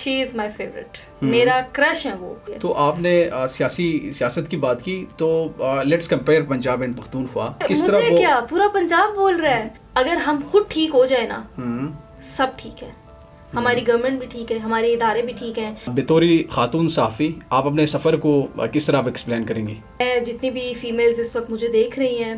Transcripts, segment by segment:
She is my favourite, میرا کرش ہے وہ. تو آپ نے سیاست کی بات کی، تو let's compare Punjab and Pakhtunkhwa. کس طرح مجھے کیا پورا پنجاب بول رہا ہے، اگر ہم خود ٹھیک ہو جائے نا سب ٹھیک ہے، ہماری گورنمنٹ بھی ٹھیک ہے، ہمارے ادارے بھی ٹھیک ہیں. بطوری خاتون صحافی آپ اپنے سفر کو کس طرح آپ ایکسپلین کریں گی؟ جتنی بھی فیمیلز اس وقت مجھے دیکھ رہی ہیں،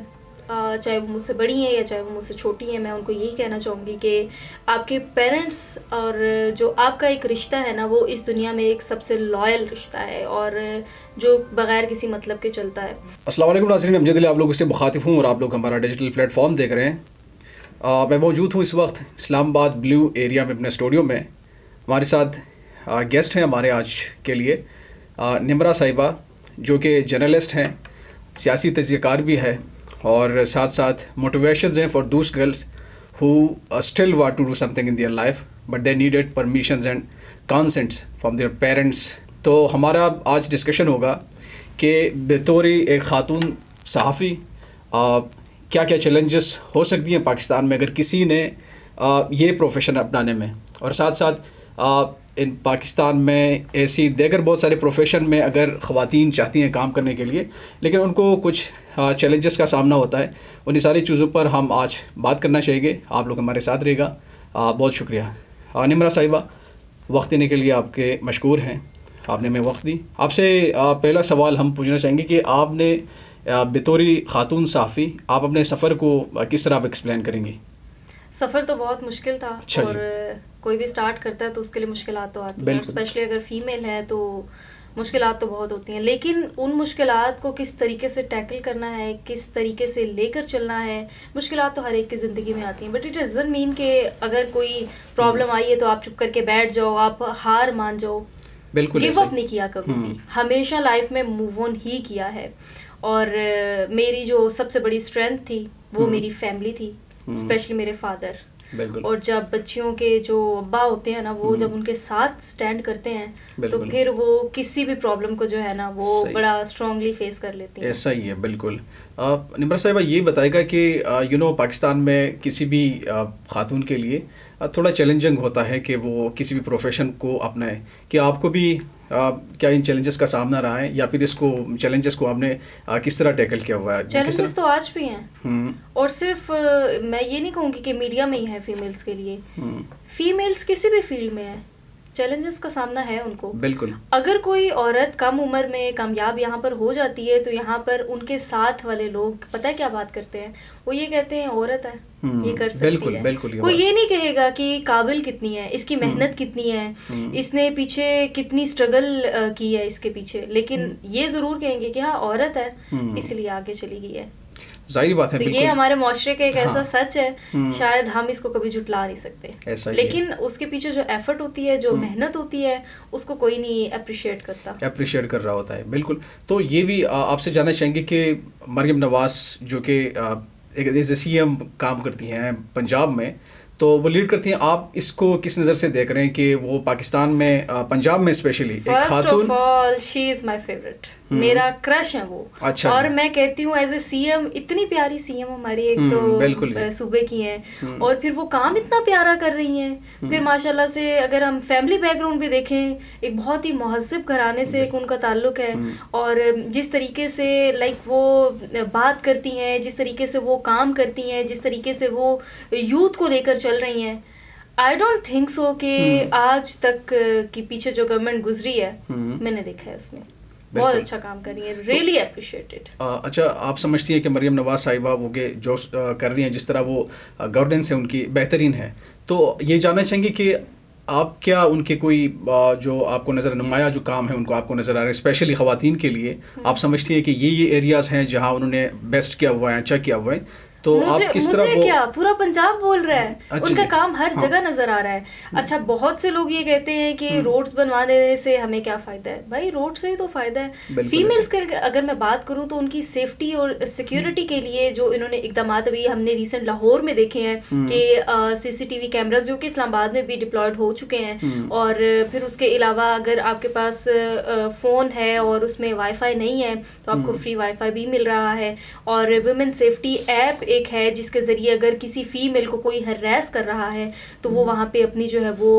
چاہے وہ مجھ سے بڑی ہیں یا چاہے وہ مجھ سے چھوٹی ہیں، میں ان کو یہی کہنا چاہوں گی کہ آپ کے پیرنٹس اور جو آپ کا ایک رشتہ ہے نا، وہ اس دنیا میں ایک سب سے لائل رشتہ ہے اور جو بغیر کسی مطلب کے چلتا ہے. السلام علیکم ناظرین، امجد علی آپ لوگوں سے مخاطب ہوں اور آپ لوگ ہمارا ڈیجیٹل پلیٹ فارم دیکھ رہے ہیں. میں موجود ہوں اس وقت اسلام آباد بلیو ایریا میں اپنے اسٹوڈیو میں. ہمارے ساتھ گیسٹ ہیں ہمارے آج کے لیے نمرا صاحبہ، جو کہ جرنلسٹ ہیں، سیاسی تجزیہ کار بھی ہے، اور ساتھ ساتھ موٹیویشنز ہیں for those girls who still want to do something in their life but they needed permissions and consents from their parents. تو ہمارا آج ڈسکشن ہوگا کہ بطوری ایک خاتون صحافی کیا کیا چیلنجز ہو سکتی ہیں پاکستان میں اگر کسی نے یہ پروفیشن اپنانے میں، اور ساتھ ساتھ ان پاکستان میں ایسی دیگر بہت سارے پروفیشن میں اگر خواتین چاہتی ہیں کام کرنے کے لیے لیکن ان کو کچھ چیلنجز کا سامنا ہوتا ہے. انہیں ساری چیزوں پر ہم آج بات کرنا چاہیے گے. آپ لوگ ہمارے ساتھ رہے گا. بہت شکریہ. نمرا صاحبہ، وقت دینے کے لیے آپ کے مشکور ہیں، آپ نے ہمیں وقت دی. آپ سے پہلا سوال ہم پوچھنا چاہیں گے کہ آپ نے بطوری خاتون صحافی آپ اپنے سفر کو کس طرح آپ ایکسپلین کریں گی؟ سفر تو بہت مشکل تھا، اور کوئی بھی اسٹارٹ کرتا ہے تو اس کے لیے مشکلات تو آتی ہیں، اسپیشلی اگر فیمیل ہے تو مشکلات تو بہت ہوتی ہیں. لیکن ان مشکلات کو کس طریقے سے ٹیکل کرنا ہے، کس طریقے سے لے کر چلنا ہے، مشکلات تو ہر ایک کی زندگی میں آتی ہیں. بٹ اٹ ڈزنٹ مین کہ اگر کوئی پرابلم آئی ہے تو آپ چپ کر کے بیٹھ جاؤ، آپ ہار مان جاؤ. بالکل گیو اپ نہیں کیا کبھی بھی، ہمیشہ لائف میں موو آن ہی کیا ہے. اور میری جو سب سے بڑی اسٹرینتھ تھی وہ میری فیملی تھی، اسپیشلی میرے فادر. اور جب بچیوں کے جو ابا ہوتے ہیں نا، وہ جب ان کے ساتھ سٹینڈ کرتے ہیں تو پھر وہ کسی بھی پرابلم کو جو ہے نا وہ بڑا اسٹرانگلی فیس کر لیتی ہیں. ایسا ہی ہے بالکل. نمرا صاحبہ یہ بتائے گا کہ پاکستان میں کسی بھی خاتون کے لیے تھوڑا چیلنجنگ ہوتا ہے کہ وہ کسی بھی پروفیشن کو اپنائے. کہ آپ کو بھی کیا ان چیلنجز کا سامنا رہا ہے، یا پھر اس کو چیلنجز کو آپ نے کس طرح ٹیکل کیا ہوا ہے؟ چیلنجز تو آج بھی ہیں، اور صرف میں یہ نہیں کہوں گی کہ میڈیا میں ہی ہے فیمیلز کے لیے. فیمیلز کسی بھی فیلڈ میں ہے، چیلنجز کا سامنا ہے ان کو. بالکل. اگر کوئی عورت کم عمر میں کامیاب یہاں پر ہو جاتی ہے تو یہاں پر ان کے ساتھ والے لوگ پتہ ہے کیا بات کرتے ہیں؟ وہ یہ کہتے ہیں عورت ہے، یہ کر سکتی ہے. کوئی یہ نہیں کہے گا کہ قابل کتنی ہے، اس کی محنت کتنی ہے، اس نے پیچھے کتنی اسٹرگل کی ہے اس کے پیچھے. لیکن یہ ضرور کہیں گے کہ ہاں عورت ہے اس لیے آگے چلی گئی ہے. ظاہر بات ہے. تو یہ ہمارے معاشرے کا ایک ایسا سچ ہے، شاید ہم اس کو کبھی جھٹلا نہیں سکتے. لیکن اس کے پیچھے جو ایفرٹ ہوتی ہے، جو محنت ہوتی ہے، اس کو کوئی نہیں اپریشیٹ کر رہا ہوتا ہے. بالکل. تو یہ بھی آپ سے جاننا چاہیں گے کہ مریم نواز جو کہ ایز اے سی ایم کام کرتی ہیں پنجاب میں، تو وہ لیڈ کرتی ہیں، آپ اس کو کس نظر سے دیکھ رہے ہیں کہ وہ پاکستان میں پنجاب میں اسپیشلی ایک خاتون؟ First of all she is my favourite, میرا کرش ہے وہ. اور میں کہتی ہوں ایز اے سی ایم، اتنی پیاری سی ایم ہماری ایک تو صوبے کی ہیں، اور پھر وہ کام اتنا پیارا کر رہی ہیں. پھر ماشاء اللہ سے اگر ہم فیملی بیک گراؤنڈ بھی دیکھیں، ایک بہت ہی مہذب گھرانے سے ایک ان کا تعلق ہے. اور جس طریقے سے لائک وہ بات کرتی ہیں، جس طریقے سے وہ کام کرتی ہیں، جس طریقے سے وہ یوتھ کو لے کر چل رہی ہیں، آئی ڈونٹ تھنک سو کہ آج تک کی پیچھے جو گورنمنٹ گزری ہے میں نے دیکھا ہے اس میں بہت اچھا کام کر رہی ہے. Really appreciated. اچھا، آپ سمجھتی ہیں کہ مریم نواز صاحبہ وہ کہ جو کر رہی ہیں، جس طرح وہ گورننس ہے ان کی بہترین ہے، تو یہ جاننا چاہیں گے کہ آپ کیا ان کے کوئی جو آپ کو نظر نمایاں جو کام ہے ان کو آپ کو نظر آ رہا ہے اسپیشلی خواتین کے لیے، آپ سمجھتی ہیں کہ یہ ایریاز ہیں جہاں انہوں نے بیسٹ کیا ہوا ہے، اچھا کیا ہوا ہے؟ تو مجھے کیا پورا پنجاب بول رہا ہے، ان کا کام ہر جگہ نظر آ رہا ہے. اچھا، بہت سے لوگ یہ کہتے ہیں کہ روڈز بنوا دینے سے ہمیں کیا فائدہ ہے؟ بھائی روڈ سے ہی تو فائدہ ہے. فیمیلز کے اگر میں بات کروں تو ان کی سیفٹی اور سیکیورٹی کے لیے جو انہوں نے اقدامات ابھی ہم نے ریسنٹ لاہور میں دیکھے ہیں کہ سی سی ٹی وی کیمراز جو کہ اسلام آباد میں بھی ڈپلائڈ ہو چکے ہیں. اور پھر اس کے علاوہ اگر آپ کے پاس فون ہے اور اس میں وائی فائی نہیں ہے تو آپ کو فری وائی فائی بھی مل رہا ہے. اور ویمن سیفٹی ایپ ایک ہے جس کے ذریعے اگر کسی فیمیل کو کوئی ہراس کر رہا ہے تو وہ وہاں پہ اپنی جو ہے وہ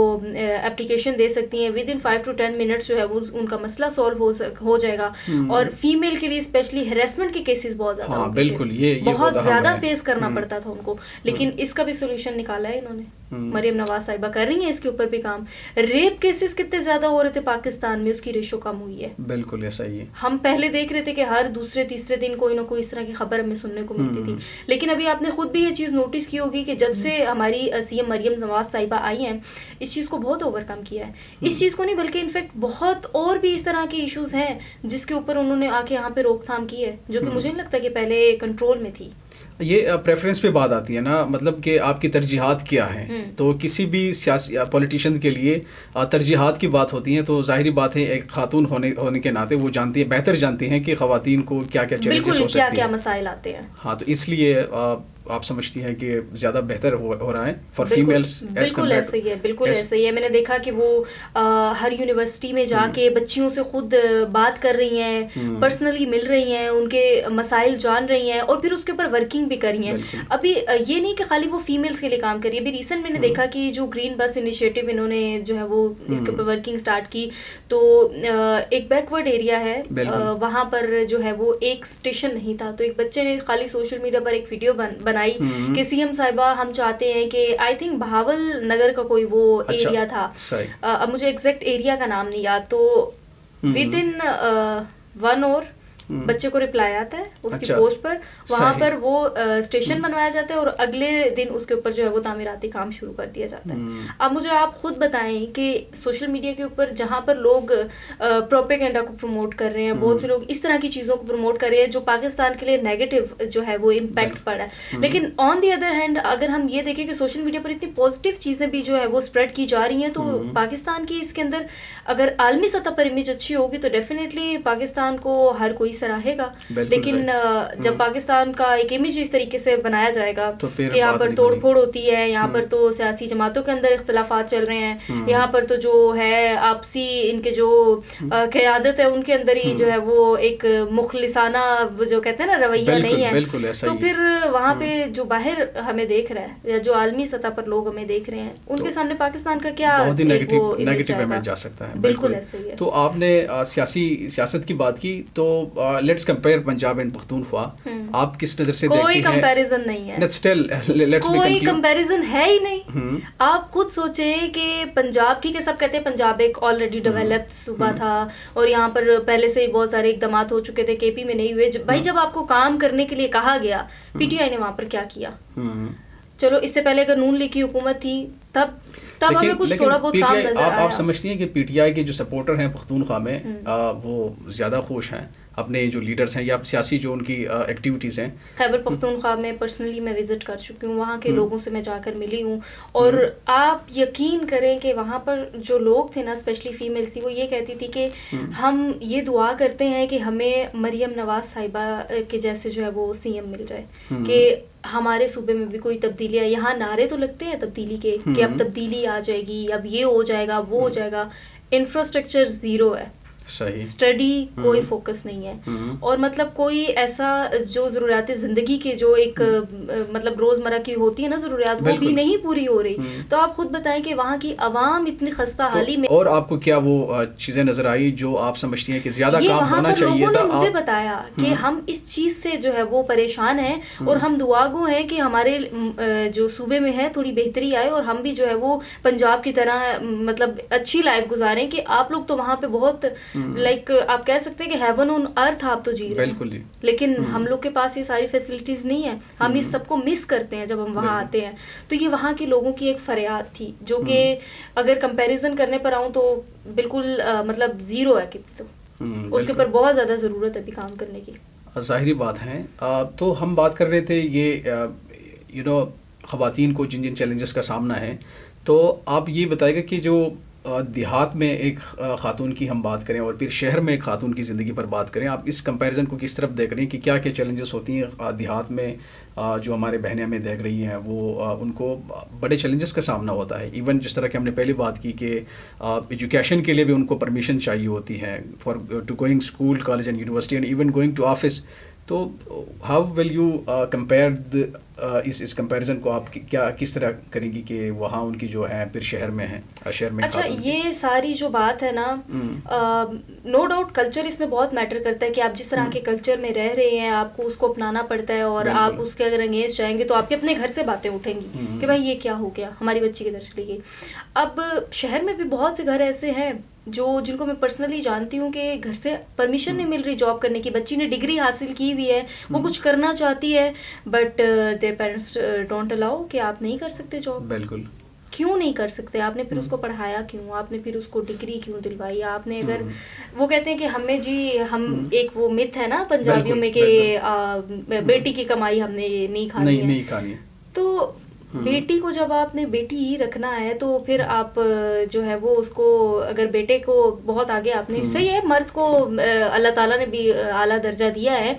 اپلیکیشن دے سکتی ہیں, ود ان 5 to 10 منٹس جو ہے وہ ان کا مسئلہ سالو ہو جائے گا. اور فیمیل کے لیے اسپیشلی ہراسمنٹ کے کیسز بہت زیادہ بالکل یہ بہت زیادہ فیس کرنا پڑتا تھا ان کو, لیکن اس کا بھی سولوشن نکالا ہے انہوں نے. مریم نواز صاحبہ کر رہی ہیں اس کے اوپر بھی کام. ریپ کیسز کتنے زیادہ ہو رہے تھے پاکستان میں, اس کی ریشو کم ہوئی ہے. بالکل ایسا ہی ہے. ہم پہلے دیکھ رہے تھے کہ ہر دوسرے تیسرے دن کوئی نہ کوئی اس طرح کی خبر ہمیں سننے کو ملتی تھی, لیکن ابھی آپ نے خود بھی یہ چیز نوٹس کی ہوگی کہ جب سے ہماری سی ایم مریم نواز صاحبہ آئی ہیں اس چیز کو بہت اوور کم کیا ہے. اس چیز کو نہیں بلکہ انفیکٹ بہت اور بھی اس طرح کے ایشوز ہیں جس کے اوپر انہوں نے آ کے یہاں پہ روک تھام کی ہے, جو کہ مجھے نہیں لگتا کہ پہلے کنٹرول میں تھی. یہ پریفرنس پہ بات آتی ہے نا, مطلب کہ آپ کی ترجیحات کیا ہیں. تو کسی بھی سیاسی پولیٹیشین کے لیے ترجیحات کی بات ہوتی ہیں, تو ظاہری بات ہے ایک خاتون ہونے کے ناطے وہ جانتی ہے, بہتر جانتی ہیں کہ خواتین کو کیا کیا چیلنجز ہو سکتی ہیں, کیا مسائل آتے ہیں. ہاں, تو اس لیے آپ سمجھتی ہیں کہ زیادہ بہتر ہو رہا ہے فار فیمیلز. بالکل ایسا ہی ہے, بالکل ایسا ہی ہے. میں نے دیکھا کہ وہ ہر یونیورسٹی میں جا کے بچیوں سے خود بات کر رہی ہیں, پرسنلی مل رہی ہیں, ان کے مسائل جان رہی ہیں, اور پھر اس کے اوپر ورکنگ بھی کر رہی ہیں. ابھی یہ نہیں کہ خالی وہ فیمیلز کے لیے کام کر رہی ہے. ابھی ریسنٹ میں نے دیکھا کہ جو گرین بس انیشیٹو انہوں نے جو ہے وہ اس کے اوپر ورکنگ اسٹارٹ کی, تو ایک بیکورڈ ایریا ہے وہاں پر جو ہے وہ ایک اسٹیشن نہیں تھا, تو ایک بچے نے خالی سوشل میڈیا پر ایک ویڈیو بنائی کہ سی ایم صاحبہ ہم چاہتے ہیں کہ آئی تھنک بہاول نگر کا کوئی وہ ایریا تھا, اب مجھے ایگزیکٹ ایریا کا نام نہیں یاد, تو ود ان 1 hour بچے کو رپلائی آتا ہے اس کی پوسٹ پر, وہاں پر وہ اسٹیشن بنوایا جاتا ہے اور اگلے دن اس کے اوپر جو ہے وہ تعمیراتی کام شروع کر دیا جاتا ہے. اب مجھے آپ خود بتائیں کہ سوشل میڈیا کے اوپر جہاں پر لوگ پروپیگنڈا کو پروموٹ کر رہے ہیں, بہت سے لوگ اس طرح کی چیزوں کو پروموٹ کر رہے ہیں جو پاکستان کے لیے نیگیٹو جو ہے وہ امپیکٹ پڑا ہے, لیکن آن دی ادر ہینڈ اگر ہم یہ دیکھیں کہ سوشل میڈیا پر اتنی پازیٹیو چیزیں بھی جو ہے وہ اسپریڈ کی جا رہی ہیں, تو پاکستان کی اس کے اندر اگر عالمی سطح پر امیج اچھی ہوگی تو ڈیفینیٹلی پاکستان کو ہر کوئی سراہے گا. لیکن جب پاکستان کا ایک امیج اس طریقے سے بنایا جائے گا کہ یہاں پر توڑ پھوڑ ہوتی ہے, یہاں پر تو سیاسی جماعتوں کے اندر اختلافات چل رہے ہیں, یہاں پر تو جو ہے آپسی ان کے جو قیادت ہے ان کے اندر ہی جو ہے وہ ایک مخلصانہ جو کہتے ہیں نا رویہ نہیں ہے, تو پھر وہاں پہ جو باہر ہمیں دیکھ رہا ہے یا جو عالمی سطح پر لوگ ہمیں دیکھ رہے ہیں ان کے سامنے پاکستان کا کیا نیگیٹو امیج جا سکتا ہے. بالکل ایسے ہی ہے. تو آپ نے سیاست کی بات کی, تو let's compare Punjab and Pakhtunkhwa, آپ کس نظر سے دیکھتی ہیں؟ کوئی کمپیریزن نہیں ہے, کوئی کمپیریزن ہے ہی نہیں. آپ خود سوچیں کہ پنجاب, ٹھیک ہے سب کہتے ہیں پنجاب ایک آلریڈی ڈیولپڈ صوبہ تھا اور یہاں پر پہلے سے ہی بہت سارے اقدامات ہو چکے تھے, کے پی میں نہیں ہوئے. بھائی جب آپ کو کام کرنے کے لیے کہا گیا, پی ٹی آئی نے وہاں پر کیا کیا؟ چلو اس سے پہلے اگر نون لیگ کی حکومت تھی تب ہمیں کچھ تھوڑا بہت کام نظر آیا. آپ سمجھتی ہیں کہ پی ٹی آئی کے جو سپورٹر ہیں پختونخوا میں وہ زیادہ خوش ہیں اپنے جو لیڈرز ہیں یا سیاسی جو ان کی ایکٹیویٹیز ہیں؟ خیبر پختونخوا میں پرسنلی میں وزٹ کر چکی ہوں, وہاں کے لوگوں سے میں جا کر ملی ہوں, اور آپ یقین کریں کہ وہاں پر جو لوگ تھے نا, اسپیشلی فیمیلس تھی, وہ یہ کہتی تھی کہ ہم یہ دعا کرتے ہیں کہ ہمیں مریم نواز صاحبہ کے جیسے جو ہے وہ سی ایم مل جائے, کہ ہمارے صوبے میں بھی کوئی تبدیلی ہے. یہاں نعرے تو لگتے ہیں تبدیلی کے کہ اب تبدیلی آ جائے گی, اب یہ ہو جائے گا, وہ ہو جائے گا. انفراسٹرکچر زیرو ہے, اسٹڈی کوئی فوکس نہیں ہے, اور مطلب کوئی ایسا جو ضروریات زندگی کے جو ایک مطلب روزمرہ کی ہوتی ہے نا ضروریات, وہ بھی نہیں پوری ہو رہی. تو آپ خود بتائیں کہ وہاں کی عوام اتنی خستہ حالی میں. اور آپ کو کیا وہ چیزیں نظر آئی جو آپ سمجھتی ہیں کہ زیادہ کام ہونا چاہیے تھا؟ لوگوں نے مجھے بتایا کہ ہم اس چیز سے جو ہے وہ پریشان ہیں, اور ہم دعا گو ہیں کہ ہمارے جو صوبے میں ہے تھوڑی بہتری آئے, اور ہم بھی جو ہے وہ پنجاب کی طرح مطلب اچھی لائف گزاریں. کہ آپ لوگ تو وہاں پہ بہت لائک آپ کہہ سکتے ہیں کہ ہیون آن ارتھ آپ تو جی رہے ہیں, لیکن ہم لوگ کے پاس یہ ساری فیسلٹیز نہیں ہیں. ہم اس سب کو مس کرتے ہیں جب ہم وہاں آتے ہیں. تو یہ وہاں کے لوگوں کی ایک فریاد تھی, جو کہ اگر کمپیریزن کرنے پر آؤں تو بالکل مطلب زیرو ہے, کہ تو اس کے اوپر بہت زیادہ ضرورت ہے ابھی کام کرنے کی. ظاہری بات ہے. تو ہم بات کر رہے تھے یہ خواتین کو جن جن چیلنجز کا سامنا ہے, تو آپ یہ بتائے گا کہ جو دیہات میں ایک خاتون کی ہم بات کریں اور پھر شہر میں ایک خاتون کی زندگی پر بات کریں, آپ اس کمپیریزن کو کس طرف دیکھ رہے ہیں کہ کیا کیا چیلنجز ہوتی ہیں دیہات میں؟ جو ہمارے بہنیں ہمیں دیکھ رہی ہیں وہ ان کو بڑے چیلنجز کا سامنا ہوتا ہے. ایون جس طرح کہ ہم نے پہلے بات کی کہ ایجوکیشن کے لیے بھی ان کو پرمیشن چاہیے ہوتی ہے for to going school, college and university, and even going to office. تو ہاؤ ول یو کمپیئر اس کمپیریزن کو آپ کیا کس طرح کریں گی کہ وہاں ان کی جو ہے پھر شہر میں ہیں شہر میں؟ اچھا یہ ساری جو بات ہے نا نو ڈاؤٹ کلچر اس میں بہت میٹر کرتا ہے کہ آپ جس طرح کے کلچر میں رہ رہے ہیں آپ کو اس کو اپنانا پڑتا ہے, اور آپ اس کے اگر انگیز جائیں گے تو آپ کے اپنے گھر سے باتیں اٹھیں گی کہ بھائی یہ کیا ہو گیا, ہماری بچی کدھر چلی گئی. اب شہر میں بھی بہت سے گھر ایسے ہیں جن کو میں پرسنلی جانتی ہوں کہ گھر سے پرمیشن نہیں مل رہی جاب کرنے کی, بچی نے ڈگری حاصل کی ہوئی ہے, وہ کچھ کرنا چاہتی ہے, but their parents don't allow کہ آپ نہیں کر سکتے جاب. بالکل. کیوں نہیں کر سکتے؟ آپ نے پھر اس کو پڑھایا کیوں, آپ نے پھر اس کو ڈگری کیوں دلوائی آپ نے؟ اگر وہ کہتے ہیں کہ ہمیں ہم ایک وہ مت ہے نا پنجابیوں میں کہ بیٹی کی کمائی ہم نے نہیں کھانی ہے, تو بیٹی کو جب آپ نے بیٹی ہی رکھنا ہے تو پھر آپ جو ہے وہ اس کو اگر بیٹے کو بہت آگے آپ نے, صحیح ہے مرد کو اللہ تعالیٰ نے بھی اعلیٰ درجہ دیا ہے,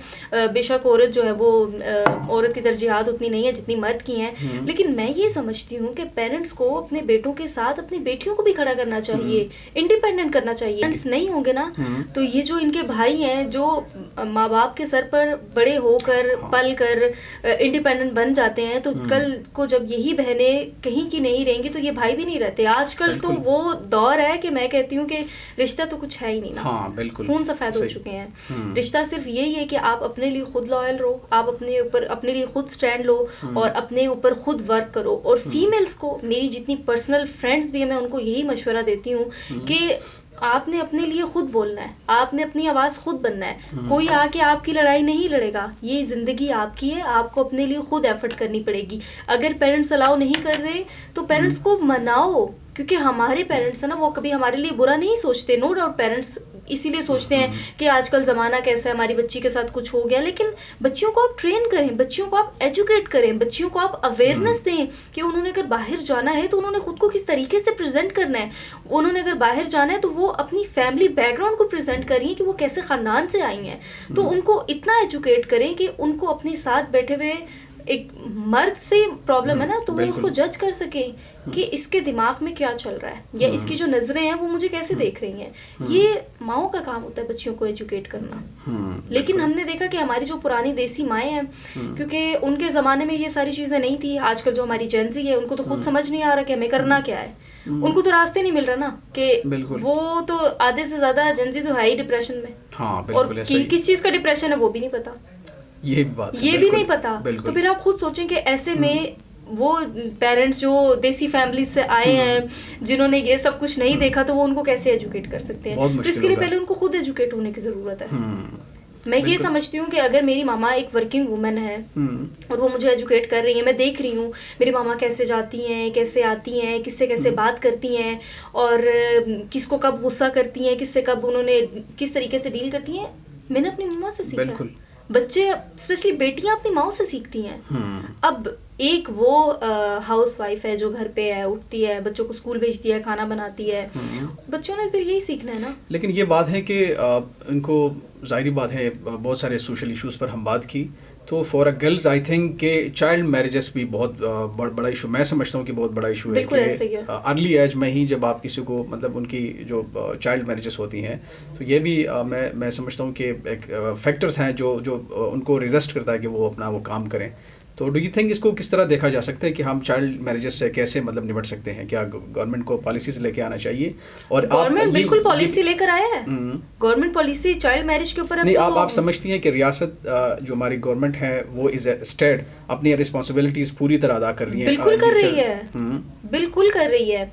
بے شک عورت جو ہے وہ عورت کی ترجیحات اتنی نہیں ہے جتنی مرد کی ہیں, لیکن میں یہ سمجھتی ہوں کہ پیرنٹس کو اپنے بیٹوں کے ساتھ اپنی بیٹیوں کو بھی کھڑا کرنا چاہیے, انڈیپینڈنٹ کرنا چاہیے. پیرنٹس نہیں ہوں گے نا تو یہ جو ان کے بھائی ہیں جو ماں باپ کے سر پر بڑے ہو کر پل کر انڈیپینڈنٹ بن جاتے ہیں, تو کل کو جب یہی بہنیں کہیں کی نہیں رہیں گی تو یہ بھائی بھی نہیں رہتے. آج کل تو وہ دور ہے کہ میں کہتی ہوں کہ رشتہ تو کچھ ہے ہی نہیں نا, خون سفید ہو چکے ہیں. رشتہ صرف یہی ہے کہ آپ اپنے لیے خود لائل رہو, آپ اپنے لیے خود سٹینڈ لو اور اپنے اوپر خود ورک کرو. اور فیمیلز کو, میری جتنی پرسنل فرینڈس بھی ہیں, میں ان کو یہی مشورہ دیتی ہوں کہ آپ نے اپنے لیے خود بولنا ہے, آپ نے اپنی آواز خود بننا ہے. کوئی آ کے آپ کی لڑائی نہیں لڑے گا, یہ زندگی آپ کی ہے, آپ کو اپنے لیے خود ایفرٹ کرنی پڑے گی. اگر پیرنٹس الاؤ نہیں کر رہے تو پیرنٹس کو مناؤ, کیونکہ ہمارے پیرنٹس ہیں نا وہ کبھی ہمارے لیے برا نہیں سوچتے. نو ڈاؤٹ پیرنٹس اسی لیے سوچتے ہیں کہ آج کل زمانہ کیسا ہے, ہماری بچی کے ساتھ کچھ ہو گیا, لیکن بچیوں کو آپ ٹرین کریں, بچیوں کو آپ ایجوکیٹ کریں, بچیوں کو آپ اویئرنیس دیں کہ انہوں نے اگر باہر جانا ہے تو انہوں نے خود کو کس طریقے سے پریزنٹ کرنا ہے. انہوں نے اگر باہر جانا ہے تو وہ اپنی فیملی بیک گراؤنڈ کو پریزنٹ کریے کہ وہ کیسے خاندان سے آئی ہیں. تو ان کو اتنا ایجوکیٹ کریں کہ ان کو اپنے ساتھ بیٹھے ہوئے ایک مرد سے پرابلم ہے نا تو وہ اس کو جج کر سکیں کہ اس کے دماغ میں کیا چل رہا ہے, یا اس کی جو نظریں ہیں وہ مجھے کیسے دیکھ رہی ہیں. یہ ماؤں کا کام ہوتا ہے بچیوں کو ایجوکیٹ کرنا. لیکن ہم نے دیکھا کہ ہماری جو پرانی دیسی مائیں ہیں, کیونکہ ان کے زمانے میں یہ ساری چیزیں نہیں تھی. آج کل جو ہماری جین زی ہے ان کو تو خود سمجھ نہیں آ رہا کہ ہمیں کرنا کیا ہے, ان کو تو راستے نہیں مل رہا نا, کہ وہ تو آدھے سے زیادہ جین زی تو ہے ہی ڈپریشن میں, اور کس چیز کا ڈپریشن ہے وہ بھی نہیں پتا, یہ بھی نہیں پتا. تو پھر آپ خود سوچیں کہ ایسے میں وہ پیرنٹس جو دیسی فیملیز سے آئے ہیں جنہوں نے یہ سب کچھ نہیں دیکھا تو وہ ان کو کیسے ایجوکیٹ کر سکتے ہیں. تو اس کے لیے پہلے ان کو خود ایجوکیٹ ہونے کی ضرورت ہے. میں یہ سمجھتی ہوں کہ اگر میری ماما ایک ورکنگ وومن ہے اور وہ مجھے ایجوکیٹ کر رہی ہیں, میں دیکھ رہی ہوں میری ماما کیسے جاتی ہیں, کیسے آتی ہیں, کس سے کیسے بات کرتی ہیں, اور کس کو کب غصہ کرتی ہیں, کس سے کب انہوں نے کس طریقے سے ڈیل کرتی ہیں, میں نے اپنی ماما سے سیکھا. بچے اسپیشلی بیٹیاں اپنی ماؤں سے سیکھتی ہیں. اب ایک وہ ہاؤس وائف ہے جو گھر پہ ہے, اٹھتی ہے, بچوں کو اسکول بھیجتی ہے, کھانا بناتی ہے, بچوں نے پھر یہی سیکھنا ہے نا. لیکن یہ بات ہے کہ ان کو ظاہری بات ہے بہت سارے سوشل ایشوز پر ہم بات کی, تو for a girls I think کہ چائلڈ میرجز بھی بہت بڑا ایشو, میں سمجھتا ہوں کہ بہت بڑا ایشو ہے کہ ارلی ایج میں ہی جب آپ کسی کو مطلب ان کی جو چائلڈ میرجز ہوتی ہیں تو یہ بھی میں سمجھتا ہوں کہ ایک فیکٹرز ہیں جو ان کو ریزسٹ کرتا ہے کہ وہ اپنا وہ کام کریں. تو ڈو یو تھنک اس کو کس طرح دیکھا جا سکتا ہے کہ ہم چائلڈ میرجز سے کیسے مطلب نمٹ سکتے ہیں؟ کیا گورنمنٹ کو پالیسیز لے کے آنا چاہیے؟ اور گورنمنٹ بالکل پالیسی لے کر آیا ہے, گورنمنٹ پالیسی چائلڈ میرج کے اوپر. نہیں, آپ سمجھتی ہیں کہ ریاست جو ہماری گورنمنٹ ہے وہ از اے اسٹیٹ اپنی رسپانسبلٹیز پوری طرح ادا کر رہی ہے؟ بالکل کر رہی ہے, بالکل کر رہی ہے.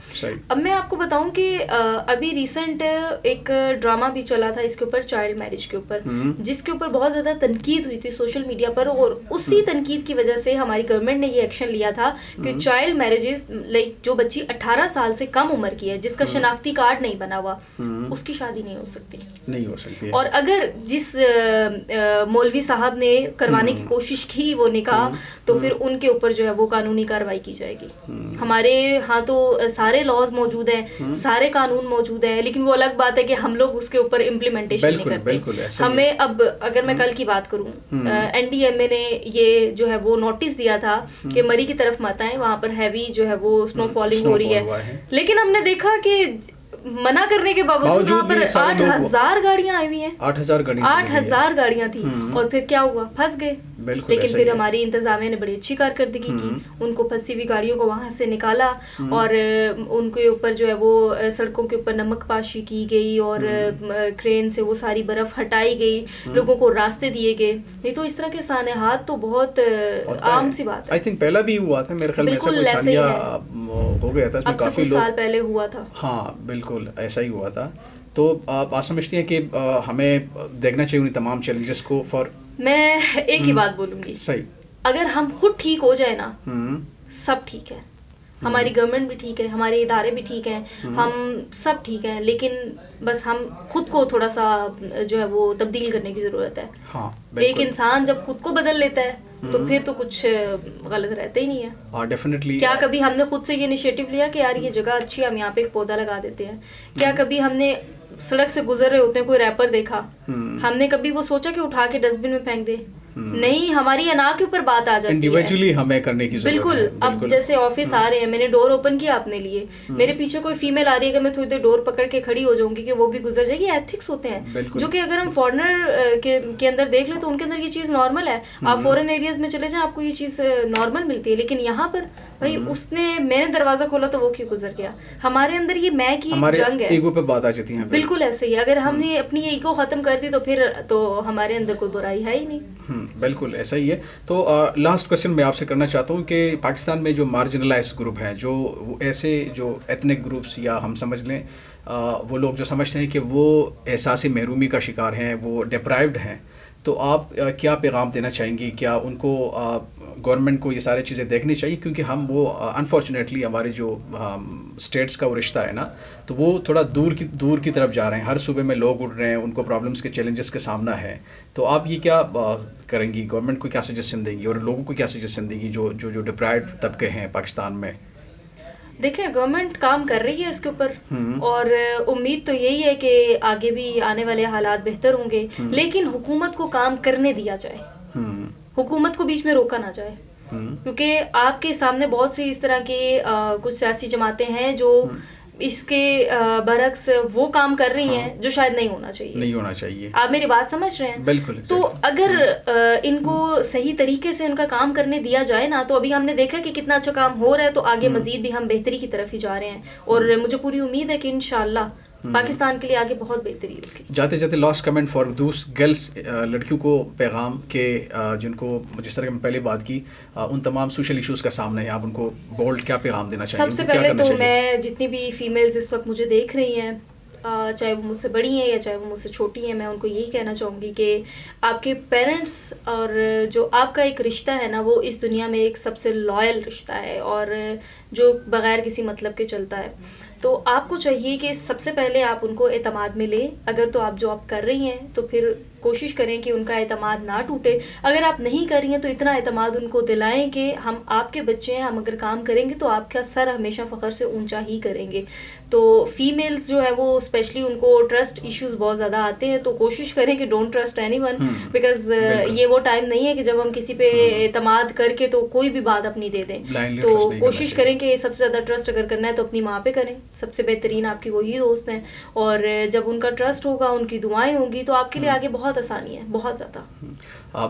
اب میں آپ کو بتاؤں کہ ابھی ریسنٹ ایک ڈرامہ بھی چلا تھا اس کے اوپر, چائلڈ میرج کے اوپر, جس کے اوپر بہت زیادہ تنقید ہوئی تھی سوشل میڈیا پر, اور اسی تنقید کی وجہ سے ہماری گورنمنٹ نے یہ ایکشن لیا تھا کہ چائلڈ میرجز لائک جو بچی 18 سال سے کم عمر کی ہے, جس کا شناختی کارڈ نہیں بنا ہوا, اس کی شادی نہیں ہو سکتی. اور اگر جس مولوی صاحب نے کروانے کی کوشش کی وہ نکاح, تو پھر ان کے اوپر جو ہے وہ قانونی کارروائی کی جائے گی. ہمارے ہاں تو سارے لاز موجود ہیں, سارے قانون موجود ہیں, لیکن وہ الگ بات ہے کہ ہم لوگ اس کے اوپر امپلیمنٹیشن نہیں کرتے. ہمیں اب اگر میں کل کی بات کروں, NDMA نے یہ جو ہے وہ نوٹس دیا تھا کہ مری کی طرف مت آئیں, وہاں پر ہیوی جو ہے وہ اسنو فالنگ ہو رہی ہے. لیکن ہم نے دیکھا کہ منع کرنے کے باوجود وہاں پر 8,000 گاڑیاں آئی ہوئی ہیں, 8,000 گاڑیاں تھیں, اور پھر کیا ہوا, پھنس گئے. لیکن پھر ہماری انتظامیہ نے بڑی اچھی کارکردگی کی, ان کو پھنسی ہوئی گاڑیوں کو وہاں سے نکالا, اور ان کے اوپر جو ہے وہ سڑکوں کے اوپر نمک پاشی کی گئی, اور کرین سے وہ ساری برف ہٹائی گئی, لوگوں کو راستے دیے گئے. نہیں تو اس طرح کے سانحات تو بہت عام سی بات ہے. آئی تھنک پہلا بھی ہوا تھا میرے خیال میں, بالکل ایسے ہی ہو گیا تھا, اب سے کچھ سال پہلے ہوا تھا. ہاں بالکل ایسا ہی ہوا تھا. تو آپ سمجھتی ہیں کہ ہمیں دیکھنا چاہیے انہیں تمام چیلنجز کو؟ میں ایک ہی بات بولوں گی, صحیح, اگر ہم خود ٹھیک ہو جائے نا, سب ٹھیک ہے, ہماری گورنمنٹ بھی ٹھیک ہے, ہمارے ادارے بھی ٹھیک ہیں, ہم سب ٹھیک ہیں. لیکن بس ہم خود کو تھوڑا سا جو ہے وہ تبدیل کرنے کی ضرورت ہے. ایک انسان جب خود کو بدل لیتا ہے تو پھر تو کچھ غلط رہتا ہی نہیں ہے. ڈیفینیٹلی. کیا کبھی ہم نے خود سے یہ انیشیٹو لیا کہ یار یہ جگہ اچھی ہے, ہم یہاں پہ ایک پودا لگا دیتے ہیں؟ کیا کبھی ہم نے سڑک سے گزر رہے ہوتے ہیں, کوئی ریپر دیکھا, ہم نے کبھی وہ سوچا کہ اٹھا کے ڈسٹ بن میں پھینک دے؟ نہیں, ہماری انا کے اوپر بات آ جاتی ہے, انڈیویجولی ہمیں کرنے کی ضرورت ہے. بالکل. اب جیسے آفس آ رہے ہیں, میں نے ڈور اوپن کیا اپنے لیے, میرے پیچھے کوئی فیمیل آ رہی ہے, اگر میں تھوڑی دیر ڈور پکڑ کے کھڑی ہو جاؤں گی کہ وہ بھی گزر جائے گی, ایتھکس ہوتے ہیں جو کہ اگر ہم فارنر کے اندر دیکھ لیں تو ان کے اندر یہ چیز نارمل ہے. آپ فورن ایریاز میں چلے جائیں, آپ کو یہ چیز نارمل ملتی ہے. لیکن یہاں پر بھائی میں نے دروازہ کھولا تو وہ کیوں گزر گیا؟ ہمارے اندر یہ میں کی جنگ ہے, ایگو پہ بات آ جاتی ہے. بالکل ایسے ہی, اگر ہم نے اپنی ایگو ختم کر دی تو پھر تو ہمارے اندر کوئی برائی ہے ہی نہیں. بالکل ایسا ہی ہے. تو لاسٹ کوشچن میں آپ سے کرنا چاہتا ہوں کہ پاکستان میں جو مارجنلائز گروپ ہیں, جو ایسے جو ایتھنک گروپس, یا ہم سمجھ لیں وہ لوگ جو سمجھتے ہیں کہ وہ احساس محرومی کا شکار ہیں, وہ ڈپرائیوڈ ہیں, تو آپ کیا پیغام دینا چاہیں گی؟ کیا ان کو گورنمنٹ کو یہ ساری چیزیں دیکھنی چاہیے؟ کیونکہ ہم وہ انفارچونیٹلی ہمارے جو اسٹیٹس کا وہ رشتہ ہے نا, تو وہ تھوڑا دور کی طرف جا رہے ہیں. ہر صوبے میں لوگ اٹھ رہے ہیں, ان کو پرابلمس کے چیلنجز کا سامنا ہے. تو آپ یہ کیا کریں گی؟ گورنمنٹ کو کیا سجیشن دیں گی, اور لوگوں کو کیا سجیشن دیں گی جو ڈپرائیوڈ طبقے ہیں پاکستان میں؟ دیکھیں, گورنمنٹ کام کر رہی ہے اس کے اوپر, اور امید تو یہی ہے کہ آگے بھی آنے والے حالات بہتر ہوں گے. لیکن حکومت کو کام کرنے دیا جائے, حکومت کو بیچ میں روکا نہ جائے, کیونکہ آپ کے سامنے بہت سی اس طرح کے کچھ سیاسی جماعتیں ہیں جو اس کے برعکس وہ کام کر رہی ہیں جو شاید نہیں ہونا چاہیے. آپ میری بات سمجھ رہے ہیں؟ بالکل. تو اگر ان کو صحیح طریقے سے ان کا کام کرنے دیا جائے نا, تو ابھی ہم نے دیکھا کہ کتنا اچھا کام ہو رہا ہے, تو آگے مزید بھی ہم بہتری کی طرف ہی جا رہے ہیں, اور مجھے پوری امید ہے کہ انشاءاللہ پاکستان کے لیے آگے بہت بہتری ہوگی. جاتے جاتے last comment for those girls, لڑکیوں کو پیغام کہ جن کو جس طرح میں پہلے بات کی, ان تمام سوشل ایشوز کا سامنا ہے, آپ ان کو بولڈ کیا پیغام دینا چاہیے؟ سب سے پہلے تو میں جتنی بھی فیمیلز اس وقت مجھے دیکھ رہی ہیں, چاہے وہ مجھ سے بڑی ہیں یا چاہے وہ مجھ سے چھوٹی ہیں, میں ان کو یہی کہنا چاہوں گی کہ آپ کے پیرنٹس اور جو آپ کا ایک رشتہ ہے نا, وہ اس دنیا میں ایک سب سے لائل رشتہ ہے, اور جو بغیر کسی مطلب کے چلتا ہے. تو آپ کو چاہیے کہ سب سے پہلے آپ ان کو اعتماد میں لیں. اگر تو آپ جاب کر رہی ہیں تو پھر کوشش کریں کہ ان کا اعتماد نہ ٹوٹے. اگر آپ نہیں کر رہی ہیں تو اتنا اعتماد ان کو دلائیں کہ ہم آپ کے بچے ہیں, ہم اگر کام کریں گے تو آپ کا سر ہمیشہ فخر سے اونچا ہی کریں گے. تو فیمیلز جو ہے وہ اسپیشلی ان کو ٹرسٹ ایشوز بہت زیادہ آتے ہیں, تو کوشش کریں کہ don't trust any one, because یہ وہ ٹائم نہیں ہے کہ جب ہم کسی پہ اعتماد کر کے تو کوئی بھی بات اپنی دے دیں. تو کوشش کریں کہ سب سے زیادہ ٹرسٹ اگر کرنا ہے تو اپنی ماں پہ کریں, سب سے بہترین آپ کی وہی دوست ہیں, اور جب ان کا ٹرسٹ ہوگا, ان کی دعائیں ہوں گی, تو آپ کے لیے آگے بہت آسانی ہے, بہت زیادہ.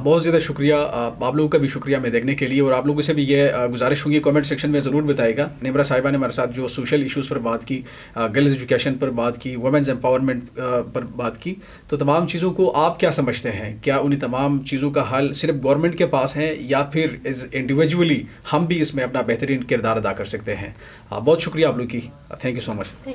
بہت زیادہ شکریہ آپ لوگوں کا بھی شکریہ میں دیکھنے کے لیے, اور آپ لوگوں سے بھی یہ گزارش ہوگی کامنٹ سیکشن میں ضرور بتائے گا. نمرہ صاحبہ نے ہمارے ساتھ جو سوشل ایشوز پر بات کی, گرلز ایجوکیشن پر بات کی, ویمنز امپاورمنٹ پر بات کی, تو تمام چیزوں کو آپ کیا سمجھتے ہیں؟ کیا انہیں تمام چیزوں کا حل صرف گورنمنٹ کے پاس ہے, یا پھر ایز انڈیویجولی ہم بھی اس میں اپنا بہترین کردار ادا کر سکتے ہیں؟ بہت شکریہ آپ لوگ کی. Thank you so much.